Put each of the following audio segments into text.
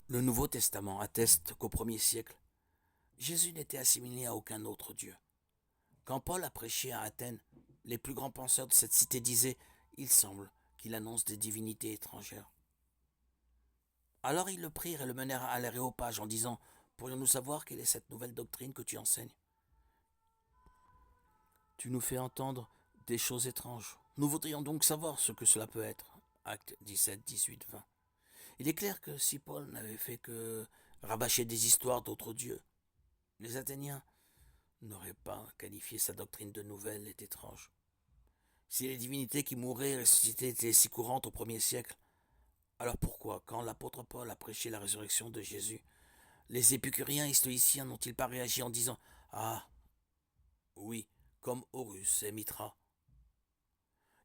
Le Nouveau Testament atteste qu'au premier siècle, Jésus n'était assimilé à aucun autre Dieu. Quand Paul a prêché à Athènes, les plus grands penseurs de cette cité disaient « Il semble qu'il annonce des divinités étrangères ». Alors ils le prirent et le menèrent à l'aréopage en disant « Pourrions-nous savoir quelle est cette nouvelle doctrine que tu enseignes ?» Tu nous fais entendre des choses étranges. Nous voudrions donc savoir ce que cela peut être. Actes 17, 18, 20. Il est clair que si Paul n'avait fait que rabâcher des histoires d'autres dieux, les Athéniens n'auraient pas qualifié sa doctrine de nouvelle et étrange. Si les divinités qui mouraient et ressuscitaient étaient si courantes au premier siècle, alors pourquoi, quand l'apôtre Paul a prêché la résurrection de Jésus, les épicuriens et stoïciens n'ont-ils pas réagi en disant « Ah, oui, comme Horus et Mitra ».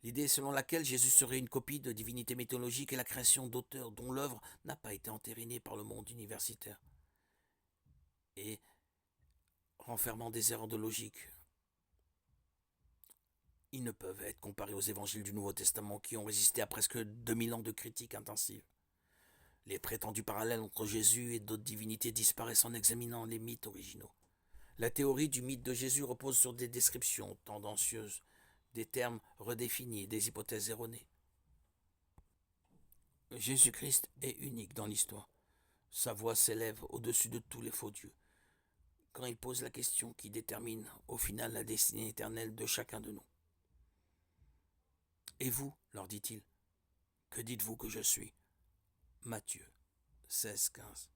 L'idée selon laquelle Jésus serait une copie de divinités mythologiques est la création d'auteurs dont l'œuvre n'a pas été entérinée par le monde universitaire et renfermant des erreurs de logique. Ils ne peuvent être comparés aux évangiles du Nouveau Testament qui ont résisté à presque 2000 ans de critiques intensives. Les prétendus parallèles entre Jésus et d'autres divinités disparaissent en examinant les mythes originaux. La théorie du mythe de Jésus repose sur des descriptions tendancieuses, des termes redéfinis et des hypothèses erronées. Jésus-Christ est unique dans l'histoire. Sa voix s'élève au-dessus de tous les faux dieux, quand il pose la question qui détermine au final la destinée éternelle de chacun de nous. Et vous, leur dit-il, que dites-vous que je suis ? Matthieu 16, 15.